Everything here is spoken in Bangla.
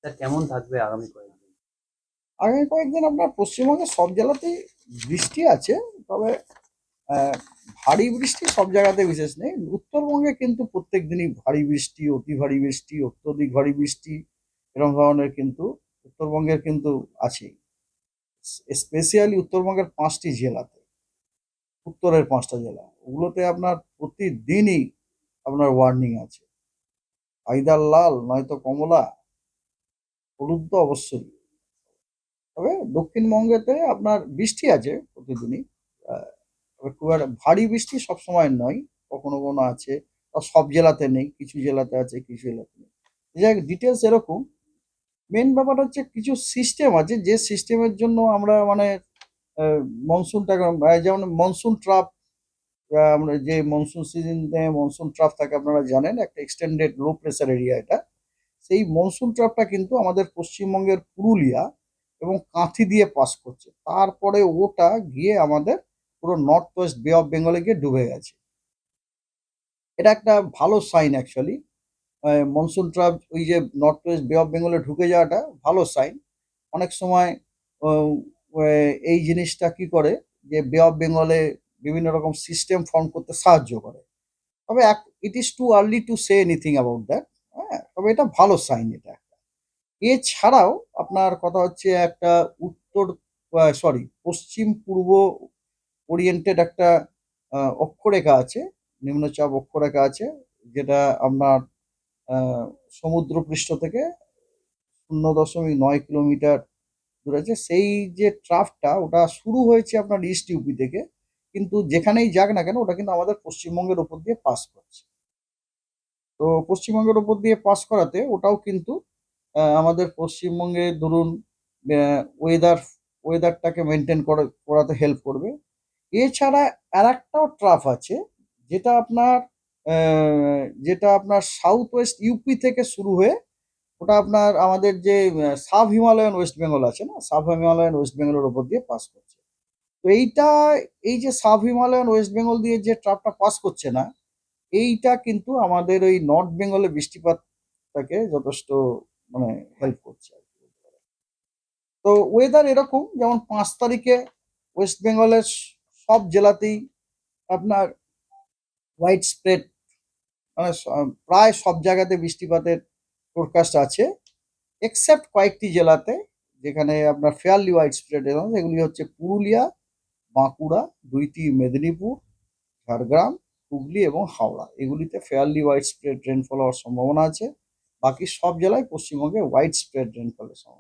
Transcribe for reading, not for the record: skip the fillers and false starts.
স্যার কেমন থাকবে আগামী কয়েকদিন? আগামী কয়েকদিন আপনার পশ্চিমবঙ্গের সব জেলাতেই বৃষ্টি আছে। তবে আহ, ভারী বৃষ্টি সব জায়গাতে বিশেষ নেই। উত্তরবঙ্গে কিন্তু প্রত্যেক দিনই ভারী বৃষ্টি, অতি ভারী বৃষ্টি, অত্যধিক ভারী বৃষ্টি এরকম ধরনের কিন্তু উত্তরবঙ্গের কিন্তু আছেই। স্পেশালি উত্তরবঙ্গের 5টি জেলাতে, উত্তরের 5টা জেলা, ওগুলোতে আপনার প্রতিদিনই আপনার ওয়ার্নিং আছে। আইদার লাল নয়তো কমলা, হলুদ তো অবশ্যই। তবে দক্ষিণবঙ্গেতে আপনার বৃষ্টি আছে প্রতিদিনই। আহ, তবে খুব একটা ভারী বৃষ্টি সবসময় নয়, কখনো কখনো আছে। আর সব জেলাতে নেই, কিছু জেলাতে আছে, কিছু জেলাতে নেই। যাই ডিটেলস এরকম। মেন ব্যাপারটা হচ্ছে কিছু সিস্টেম আছে, যে সিস্টেমের জন্য আমরা মানে মনসুনটাকে যেমন মনসুন ট্রাপ। আমরা যে মনসুন সিজনে মনসুন ট্রাপ থাকে আপনারা জানেন, একটা এক্সটেন্ডেড লো প্রেসার এরিয়া এটা। সেই মনসুন ট্রাপটা কিন্তু আমাদের পশ্চিমবঙ্গের পুরুলিয়া এবং কাঁথি দিয়ে পাস করছে, তারপরে ওটা গিয়ে আমাদের পুরো নর্থ ওয়েস্ট বে অফ বেঙ্গলে গিয়ে ডুবে গেছে। এটা একটা ভালো সাইন অ্যাকচুয়ালি। মনসুন ট্রাপ ওই যে নর্থ ওয়েস্ট বে অফ বেঙ্গলে ঢুকে যাওয়াটা ভালো সাইন। অনেক সময় আহ, এই জিনিসটা কি করে, যে বে অফ বেঙ্গলে বিভিন্ন রকম সিস্টেম ফর্ম করতে সাহায্য করে। তবে it is too early to say anything about that. হ্যাঁ, তবে এটা ভালো সাইন এটা। এছাড়াও আপনার কথা হচ্ছে একটা উত্তর, সরি, পশ্চিম পূর্ব ওরিয়েন্টেড একটা অক্ষরেখা আছে, নিম্নচাপ অক্ষরেখা আছে, যেটা আপনার আহ, সমুদ্রপৃষ্ঠ থেকে 0.9 কিলোমিটার দূরে আছে। সেই যে ট্রাফটা ওটা শুরু হয়েছে আপনার ইস্ট ইউপি থেকে, কিন্তু যেখানেই যাক না কেন ওটা কিন্তু আমাদের পশ্চিমবঙ্গের উপর দিয়ে পাস করছে। তো পশ্চিমবঙ্গের উপর দিয়ে পাস করাতে ওটাও কিন্তু আমাদের পশ্চিমবঙ্গে ধরুন ওয়েদার ওয়েদারটাকে মেনটেন করাতে হেল্প করবে। এছাড়া আর একটাও ট্রাফ আছে, যেটা আপনার সাউথ ওয়েস্ট ইউপি থেকে শুরু হয়ে ওটা আপনার আমাদের যে সাব হিমালয়ান ওয়েস্ট বেঙ্গল আছে না, সাব হিমালয়ান ওয়েস্ট বেঙ্গলের ওপর দিয়ে পাস করছে। তো এইটা, এই যে সাব হিমালয়ান ওয়েস্ট বেঙ্গল দিয়ে যে ট্রাফটা পাস করছে না, এইটা কিন্তু আমাদের ওই নর্থ বেঙ্গলে বৃষ্টিপাতটাকে যথেষ্ট মানে হেল্প করছে আর কি বলতে পারেন। তো ওয়েদার এরকম, যেমন 5 তারিখে ওয়েস্ট বেঙ্গলের সব জেলাতেই আপনার হোয়াইট স্প্রেড, মানে প্রায় সব জায়গাতে বৃষ্টিপাতের ফোরকাস্ট আছে, এক্সেপ্ট কয়েকটি জেলাতে যেখানে আপনার ফেয়ারলি হোয়াইট স্প্রেড এরকম, এগুলি হচ্ছে পুরুলিয়া, বাঁকুড়া, 2টি মেদিনীপুর, ঝাড়গ্রাম, হুগলি এবং হাওড়া। এগুলিতে ফেয়ারলি হোয়াইট স্প্রেড রেনফল হওয়ার সম্ভাবনা আছে। বাকি সব জেলায় পশ্চিমবঙ্গে হোয়াইট স্প্রেড রেনফলের সম্ভাবনা।